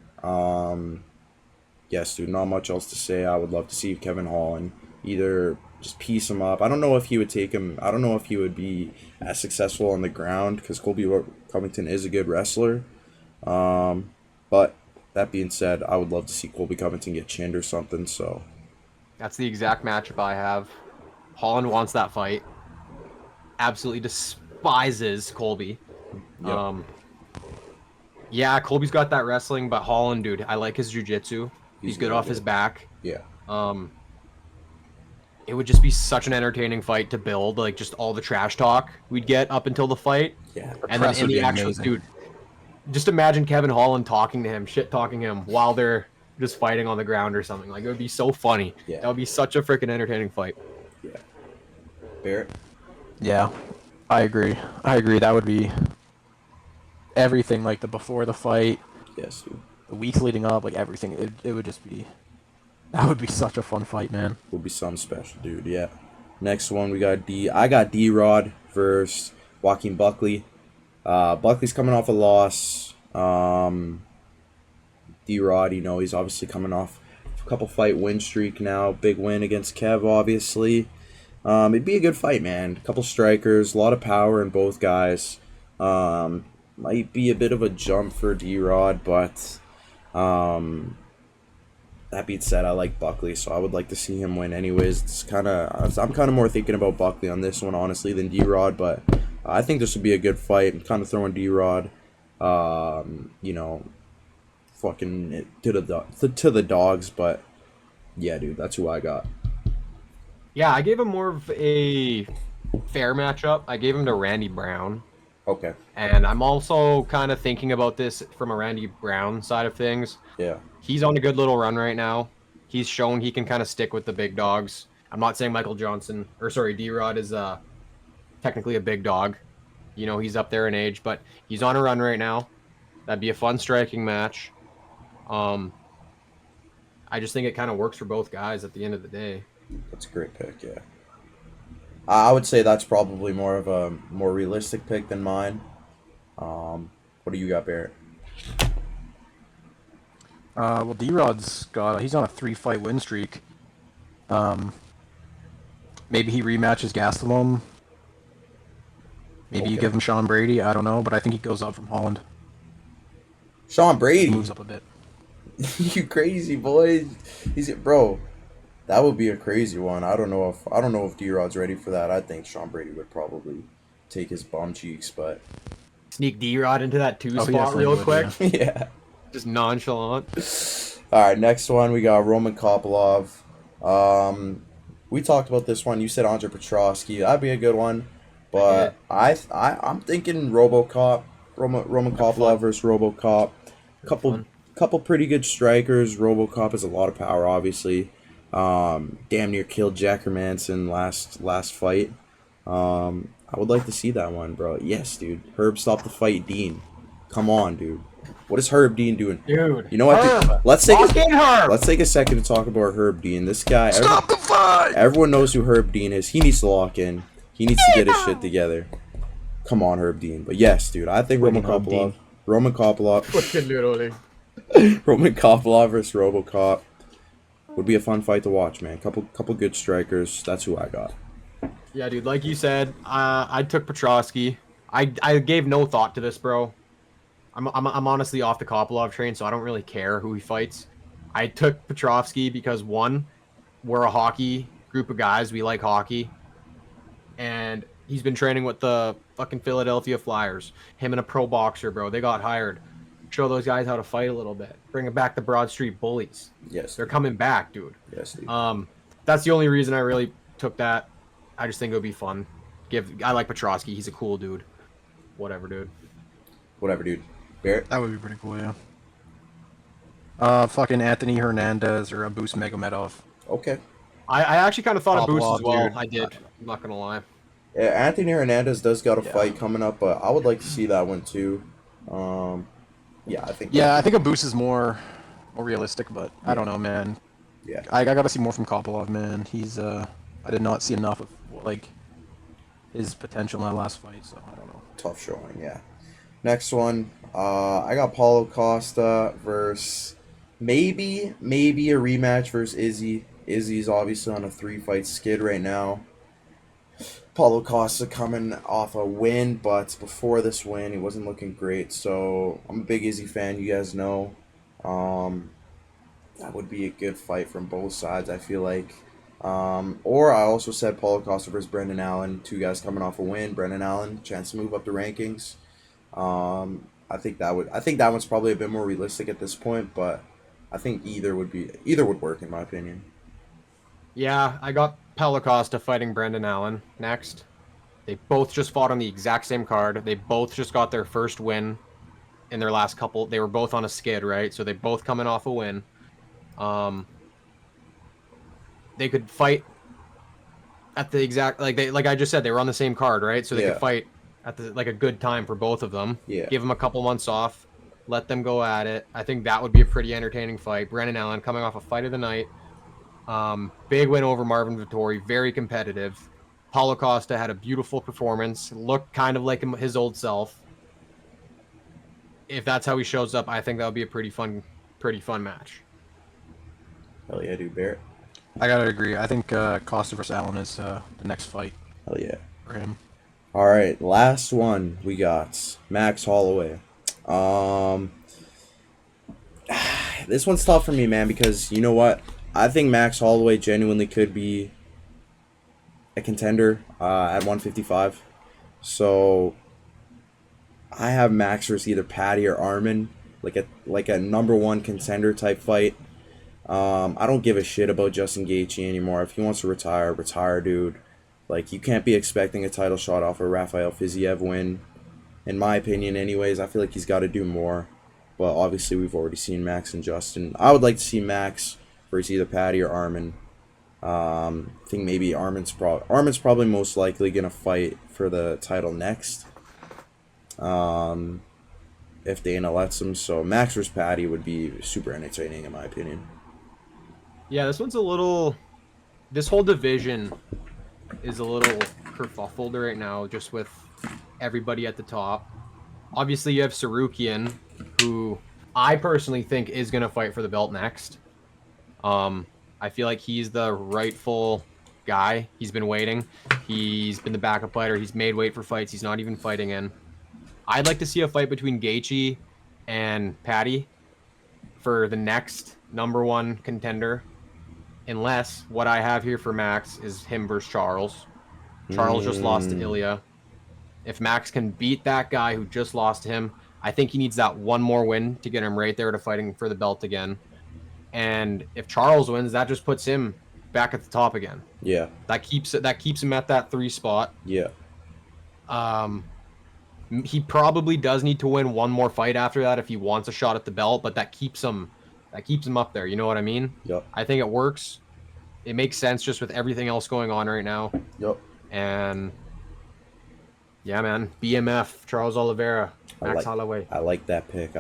Yes, dude, not much else to say. I would love to see Kevin Holland either just piece him up. I don't know if he would take him. I don't know if he would be as successful on the ground because Colby Covington is a good wrestler. But that being said, I would love to see Colby Covington get chinned or something. So that's the exact matchup I have. Holland wants that fight. Absolutely despises Colby. Yep. Yeah, Colby's got that wrestling, but Holland, dude, I like his jiu-jitsu. He's good off his back. Yeah. it would just be such an entertaining fight to build. Like just all the trash talk we'd get up until the fight. Yeah. And then in the actual dude, just imagine Kevin Holland talking to him, shit talking him while they're just fighting on the ground or something. Like it would be so funny. Yeah. That would be such a freaking entertaining fight. Yeah. Barrett? Yeah, I agree. That would be everything, like the before the fight. Yes, dude. The weeks leading up, like everything. It would just be. That would be such a fun fight, man. Would be something special, dude. Yeah. Next one, we got I got D-Rod versus Joaquin Buckley. Buckley's coming off a loss. D-Rod, he's obviously coming off a couple fight win streak now. Big win against Kev, obviously. It'd be a good fight, man. A couple strikers, a lot of power in both guys. Might be a bit of a jump for D-Rod, but that being said, I like Buckley, so I would like to see him win anyways. I'm kind of more thinking about Buckley on this one, honestly, than D-Rod, but I think this would be a good fight. I'm kind of throwing D-Rod, fucking to the dogs, but yeah, dude, that's who I got. Yeah, I gave him more of a fair matchup. I gave him to Randy Brown. Okay. And I'm also kind of thinking about this from a Randy Brown side of things. Yeah. He's on a good little run right now. He's shown he can kind of stick with the big dogs. I'm not saying D-Rod is technically a big dog. He's up there in age, but he's on a run right now. That'd be a fun striking match. I just think it kind of works for both guys at the end of the day. That's a great pick, yeah. I would say that's probably more of a more realistic pick than mine. What do you got, Barrett? Well, D-Rod's he's on a 3-fight win streak. Maybe he rematches Gastelum. Maybe you give him Sean Brady. I don't know, but I think he goes up from Holland. Sean Brady He moves up a bit. You crazy boy. Bro. That would be a crazy one. I don't know if D-Rod's ready for that. I think Sean Brady would probably take his bum cheeks, but sneak D-Rod into that 2 spot real quick. Yeah. Just nonchalant. All right, next one we got Roman Kopylov. We talked about this one. You said Andre Petrosky. That'd be a good one, but I'm thinking RoboCop. Roman Kopylov versus RoboCop. Couple pretty good strikers. RoboCop has a lot of power, obviously. Damn near killed Jack Hermanson last fight. I would like to see that one, bro. Yes, dude. Herb stopped the fight, Dean. Come on, dude. What is Herb Dean doing? Dude. You know what? Herb. Let's take a second to talk about Herb Dean. This guy. Stop the fight! Everyone knows who Herb Dean is. He needs to lock in. He needs to get his shit together. Come on, Herb Dean. But yes, dude. I think Roman Kopylov. Roman Kopylov versus RoboCop would be a fun fight to watch, man. Couple good strikers. That's who I got. Yeah, dude. Like you said, I took Petrosky. I gave no thought to this, bro. I'm honestly off the Kopylov train, so I don't really care who he fights. I took Petrovsky because, one, we're a hockey group of guys. We like hockey. And he's been training with the fucking Philadelphia Flyers. Him and a pro boxer, bro. They got hired. Show those guys how to fight a little bit. Bring back the Broad Street Bullies. Yes. They're coming back, dude. Yes, dude. That's the only reason I really took that. I just think it would be fun. I like Petrosky. He's a cool dude. Whatever, dude. Barrett? That would be pretty cool, yeah. Fucking Anthony Hernandez or Abus Magomedov. Okay. I actually kind of thought of Boost as well. Dude. I did. I'm not gonna lie. Yeah, Anthony Hernandez does got a fight coming up, but I would like to see that one too. I think Abus is more realistic, but I don't know, man. Yeah. I gotta see more from Kopylov, man. He's I did not see enough of his potential in that last fight, so I don't know. Tough showing, yeah. Next one, I got Paulo Costa versus maybe a rematch versus Izzy. Izzy's obviously on a 3-fight skid right now. Paulo Costa coming off a win, but before this win, he wasn't looking great. So I'm a big Izzy fan, you guys know. That would be a good fight from both sides, I feel like. Or I also said Paulo Costa versus Brendan Allen, 2 guys coming off a win. Brendan Allen, chance to move up the rankings. I think that one's probably a bit more realistic at this point, but I think either would work in my opinion. Yeah, I got Paulo Costa fighting Brendan Allen next. They both just fought on the exact same card. They both just got their first win in their last couple. They were both on a skid, right? So they both coming off a win. They could fight at the exact like I just said, they were on the same card, right? So they could fight at the a good time for both of them. Yeah. Give them a couple months off, let them go at it. I think that would be a pretty entertaining fight. Brendan Allen coming off a fight of the night. Big win over Marvin Vettori, very competitive. Paulo Costa had a beautiful performance, looked kind of like his old self. If that's how he shows up, I think that would be a pretty fun match. Hell yeah, dude, Barrett. I gotta agree. I think Costa versus Allen is the next fight. Hell yeah. For him. All right, last one we got Max Holloway. This one's tough for me, man, because you know what? I think Max Holloway genuinely could be a contender at 155. So I have Max versus either Patty or Armin, like a number one contender type fight. I don't give a shit about Justin Gaethje anymore. If he wants to retire, dude. Like, you can't be expecting a title shot off a Rafael Fiziev win. In my opinion, anyways, I feel like he's got to do more. But obviously, we've already seen Max and Justin. I would like to see Max versus either Patty or Armin. I think maybe Armin's probably most likely gonna fight for the title next. If Dana lets him. So Max versus Patty would be super entertaining in my opinion. Yeah, this one's a little. This whole division is a little kerfuffled right now, just with everybody at the top. Obviously, you have Sarukian, who I personally think is going to fight for the belt next. I feel like he's the rightful guy. He's been waiting. He's been the backup fighter. He's made weight for fights he's not even fighting in. I'd like to see a fight between Gaethje and Patty for the next number one contender. Unless what I have here for Max is him versus Charles. Charles just lost to Ilya. If Max can beat that guy who just lost to him, I think he needs that one more win to get him right there to fighting for the belt again. And if Charles wins, that just puts him back at the top again. Yeah. That keeps him at that 3 spot. Yeah. He probably does need to win one more fight after that if he wants a shot at the belt, but that keeps him up there. You know what I mean? Yep. I think it works. It makes sense just with everything else going on right now. Yep. And yeah, man, BMF, Charles Oliveira, Max Holloway. I like that pick.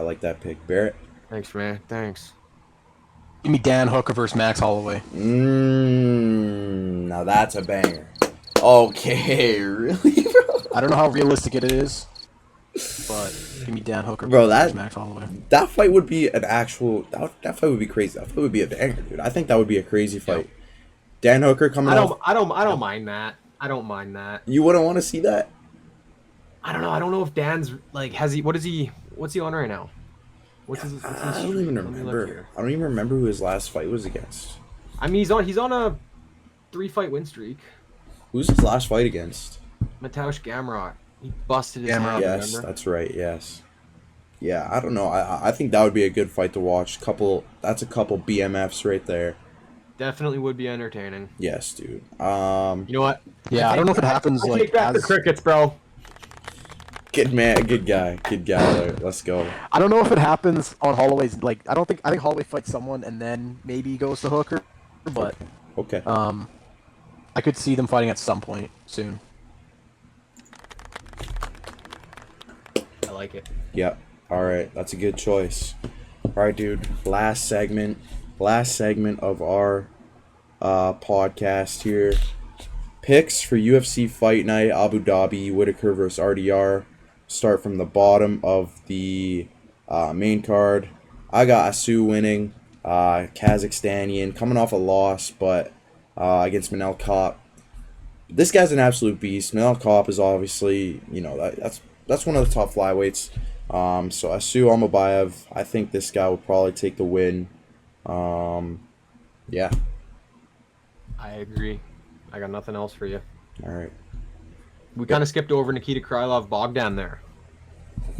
Barrett? Thanks, man. Thanks. Give me Dan Hooker versus Max Holloway. Now that's a banger. Okay, really, bro? I don't know how realistic it is, but give me Dan Hooker versus Max Holloway. That fight would be an actual. That fight would be crazy. That fight would be a banger, dude. I think that would be a crazy fight. Yep. Dan Hooker coming off. I don't mind that. I don't mind that. You wouldn't want to see that? I don't know. I don't know if Dan's what's he on right now? I don't even remember. I don't even remember who his last fight was against. I mean, he's on a 3-fight win streak. Who's his last fight against? Mateusz Gamrot. He busted his head. Yes, remember? That's right. Yes. Yeah, I don't know. I think that would be a good fight to watch. That's a couple BMFs right there. Definitely would be entertaining. Yes, dude. You know what? Yeah, I don't know if it happens I take back the crickets, bro. Good guy. Let's go. I don't know if it happens on Holloway's. I think Holloway fights someone and then maybe he goes to Hooker, but okay. I could see them fighting at some point soon. I like it. Yep. All right, that's a good choice. All right, dude. Last segment of our podcast here. Picks for UFC Fight Night Abu Dhabi, Whitaker versus RDR. Start from the bottom of the main card. I got Asu winning, Kazakhstanian, coming off a loss, but against Manel Kape. This guy's an absolute beast. Manel Kape is obviously, that's one of the top flyweights. So Asu Almabayev, I think this guy will probably take the win. Yeah. I agree. I got nothing else for you. All right. We kind of skipped over Nikita Krylov Bogdan there.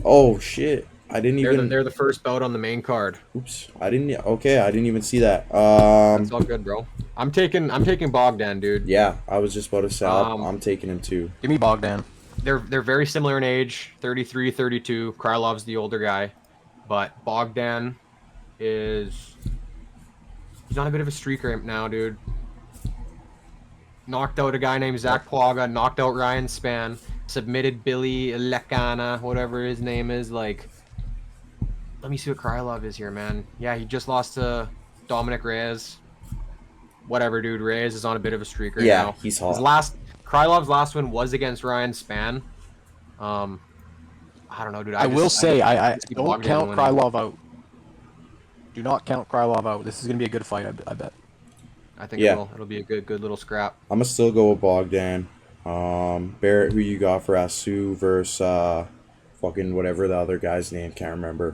Oh shit! I didn't even. They're the first bout on the main card. Oops, I didn't. Okay, I didn't even see that. That's all good, bro. I'm taking Bogdan, dude. Yeah, I was just about to say I'm taking him too. Give me Bogdan. They're very similar in age, 33, 32. Krylov's the older guy, but Bogdan he's on a bit of a streak right now, dude. Knocked out a guy named Zach Plaga, knocked out Ryan Spann, submitted Billy Lekana, whatever his name is. Like, let me see what Krylov is here, man. Yeah, he just lost to Dominic Reyes. Whatever, dude. Reyes is on a bit of a streak right now. Yeah, he's hot. Krylov's last win was against Ryan Spann. I don't know, dude. I will say, I don't count Krylov out. Do not count Krylov out. This is going to be a good fight, I bet. I think it will. It'll be a good little scrap. I'm going to still go with Bogdan. Barrett, who you got for Asu versus fucking whatever the other guy's name, can't remember.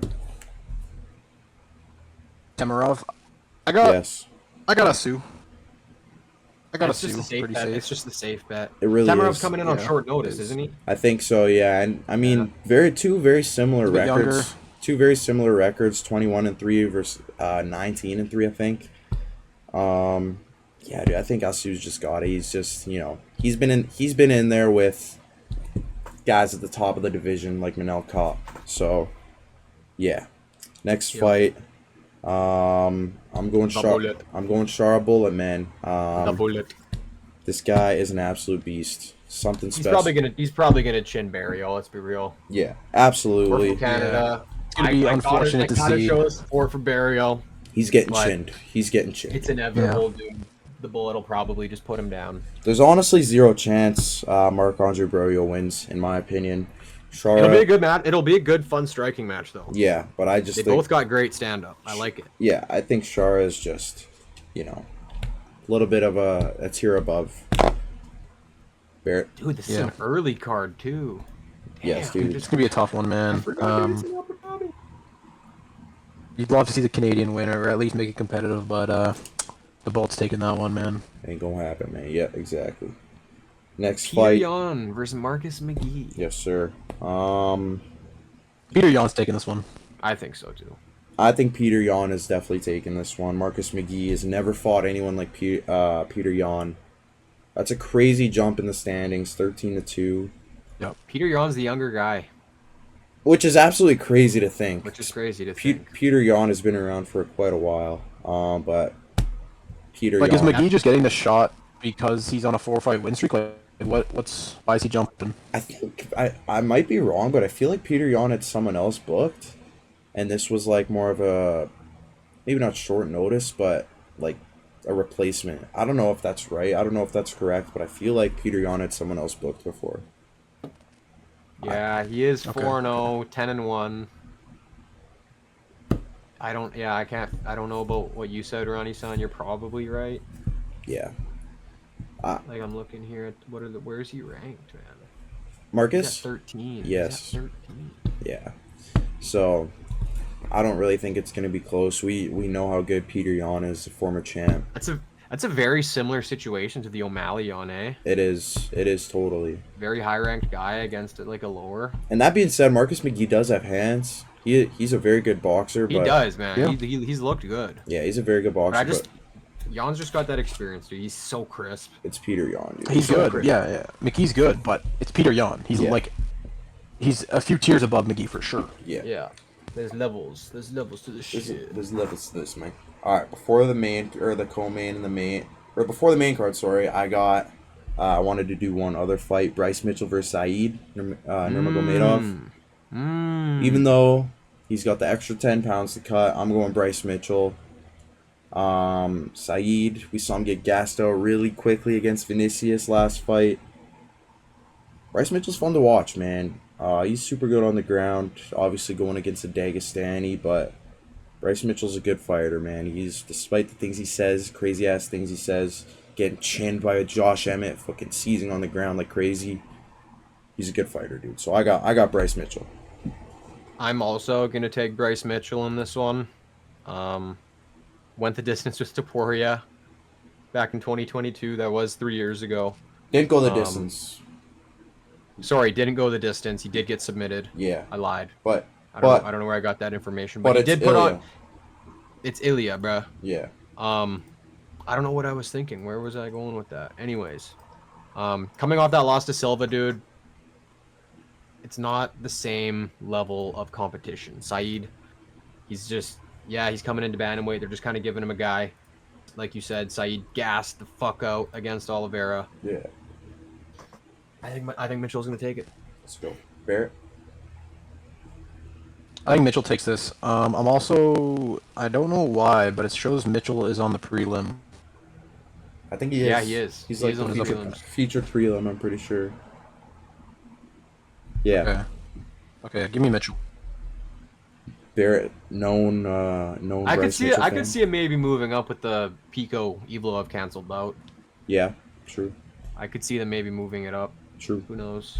Temerov. I got Asu. It's just a safe bet. It's just the safe bet. It really Tamarov's is. coming in on short notice, isn't he? I think so, yeah. And I mean, two very similar records. Younger. Two very similar records, 21-3 versus 19-3, I think. Yeah, dude, I think Asu's just got it. He's just, he's been in there with guys at the top of the division like Manel Kape. So, yeah. Next fight. I'm going Shara Bullet, man. The Bullet. This guy is an absolute beast. Something special. He's probably gonna chin Barrio. Let's be real. Yeah, absolutely. We're from Canada. Yeah. It's gonna be unfortunate to see. Show support for Barrio. He's getting chinned. It's inevitable, dude. The Bullet will probably just put him down. There's honestly zero chance Marc-Andre Barrio wins, in my opinion. Shara, it'll be a good match. It'll be a good, fun striking match, though. Yeah, but I just they both got great stand-up. I like it. Yeah, I think Shara is just, a little bit of a tier above Barrett. Dude, this is an early card too. Damn, yes, dude. It's gonna be a tough one, man. You'd love to see the Canadian winner, or at least make it competitive, but the Bolt's taking that one, man. Ain't gonna happen, man. Yeah, exactly. Next Peter fight. Yan versus Marcus McGee. Yes, sir. Peter Yan's taking this one. I think so too. I think Peter Yan is definitely taking this one. Marcus McGee has never fought anyone like Peter Yan. That's a crazy jump in the standings, 13-2. Yep. Peter Yan's the younger guy. Which is absolutely crazy to think. Peter Yan has been around for quite a while. But Peter Yan... Is McGee just getting the shot because he's on a 4-fight win streak? Why is he jumping? I think I might be wrong, but I feel like Peter Yan had someone else booked, and this was like more of a, maybe not short notice, but like a replacement. I don't know if that's right. I don't know if that's correct, but I feel like Peter Yan had someone else booked before. Yeah, he is 4-0, 10-1. I don't know about what you said, Ronnie-san. You're probably right. Yeah. Like, I'm looking here at where's he ranked, man? Marcus? He's at 13. Yes. He's at 13. Yeah. So, I don't really think it's going to be close. We know how good Peter Yan is, a former champ. That's a very similar situation to the O'Malley Yan, eh? It is totally. Very high-ranked guy against like a lower. And that being said, Marcus McGee does have hands. He's a very good boxer. He does, man. Yeah. He's looked good. Yeah, he's a very good boxer. Jan's just got that experience, dude. He's so crisp. It's Peter Yan, dude. He's good. Crisp. Yeah. McGee's good, but it's Peter Yan. He's he's a few tiers above McGee for sure. Yeah. Yeah. There's levels. There's levels to this shit. There's levels to this, man. All right, before the main or the co-main and the main, or before the main card, sorry, I wanted to do one other fight: Bryce Mitchell versus Saeed Nurmagomedov. Even though he's got the extra 10 pounds to cut, I'm going Bryce Mitchell. Saeed, we saw him get gassed out really quickly against Vinicius last fight. Bryce Mitchell's fun to watch, man. He's super good on the ground, obviously going against a Dagestani, but Bryce Mitchell's a good fighter, man. He's, despite the things he says, crazy-ass things he says, getting chinned by a Josh Emmett, fucking seizing on the ground like crazy. He's a good fighter, dude. So I got Bryce Mitchell. I'm also going to take Bryce Mitchell in this one. Went the distance with Topuria back in 2022. That was 3 years ago. Didn't go the distance. Sorry, didn't go the distance. He did get submitted. Yeah. I lied. But I don't know where I got that information, but he did put on. It's Ilya, bro. Yeah. I don't know what I was thinking. Where was I going with that? Anyways, coming off that loss to Silva, dude, it's not the same level of competition. Saeed, he's coming into bantamweight. They're just kind of giving him a guy. Like you said, Saeed gassed the fuck out against Oliveira. Yeah. I think Mitchell's gonna take it. Let's go. Barrett? I think Mitchell takes this. I'm also, I don't know why, but it shows Mitchell is on the prelim. I think he is. Yeah, he is. He's like on the prelims. Featured prelim, I'm pretty sure. Yeah. Okay, give me Mitchell. Barrett, known I could Bryce see Mitchell I fan. could see him maybe moving up with the Pico Evlov canceled bout. Yeah, true. I could see them maybe moving it up. True. Who knows?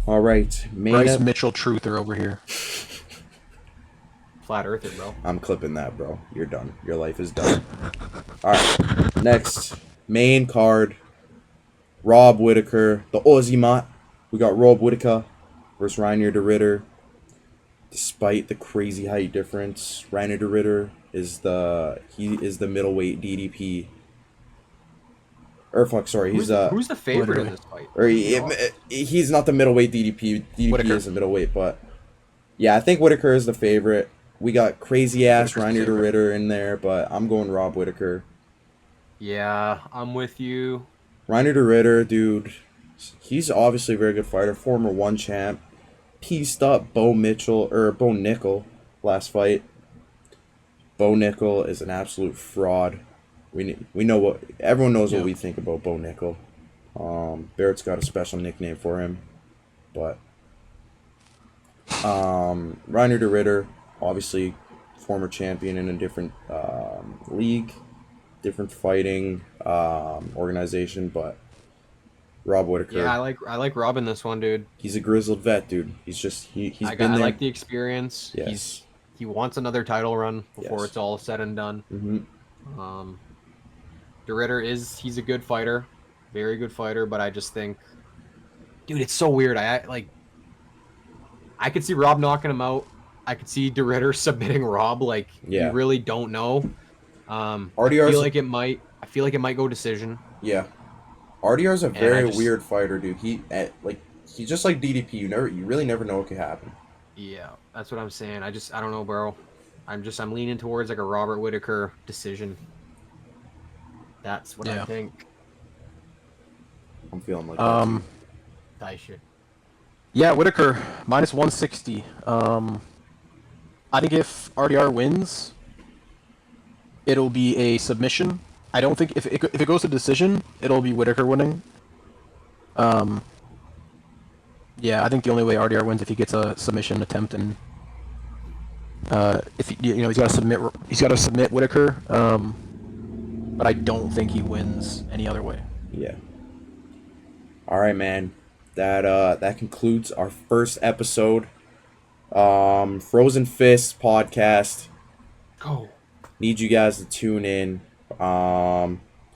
All right, Bryce Mitchell truther over here. Flat earther, bro. I'm clipping that, bro. You're done. Your life is done. All right, next main card. Rob Whittaker, the Aussie Mott. We got Rob Whittaker versus Reinier de Ridder. Despite the crazy height difference, Reinier de Ridder is the middleweight DDP. Or fuck, sorry, who's the favorite in this fight? Or he's not the middleweight DDP. DDP Whittaker. is the middleweight, but yeah, I think Whittaker is the favorite. We got crazy ass Reinier de Ridder in there, but I'm going Rob Whittaker. Yeah, I'm with you. Reinier de Ridder, dude, he's obviously a very good fighter. Former one champ. Pieced up Bo Nickel last fight. Bo Nickel is an absolute fraud. We know what everyone knows what we think about Bo Nickel. Barrett's got a special nickname for him, but Reinier de Ridder, obviously former champion in a different league, different fighting organization, but Rob Whittaker. Yeah, I like Rob in this one, dude. He's a grizzled vet, dude. He's been there. I like the experience. Yes. He wants another title run before Yes. it's all said and done. Mm-hmm. De Ridder he's a good fighter, very good fighter, but I just think, dude, it's so weird. I could see Rob knocking him out. I could see De Ridder submitting Rob. Like, you really don't know. I feel like it might go decision. Yeah. RDR's a very weird fighter, dude. He's just like DDP. You really never know what could happen. Yeah, that's what I'm saying. I don't know, bro. I'm leaning towards like a Robert Whittaker decision. That's what I think. I'm feeling like that. Daisha. Yeah, Whittaker minus 160. I think if RDR wins, it'll be a submission. I don't think if it goes to decision, it'll be Whittaker winning. Yeah, I think the only way RDR wins if he gets a submission attempt, and if he's got to submit Whittaker. But I don't think he wins any other way. Yeah. All right, man. That concludes our first episode. Frozen Fists podcast. Go. Need you guys to tune in.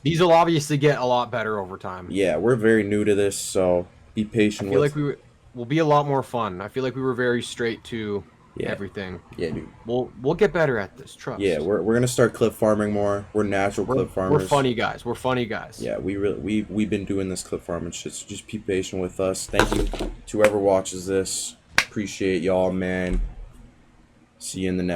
These will obviously get a lot better over time. Yeah, we're very new to this, so be patient. I feel like we'll be a lot more fun. I feel like we were very straight to everything. Yeah, dude. We'll get better at this. Trust. Yeah, we're gonna start clip farming more. We're natural clip farmers. We're funny guys. Yeah, we've been doing this clip farming shit. So just be patient with us. Thank you to whoever watches this. Appreciate y'all, man. See you in the next one.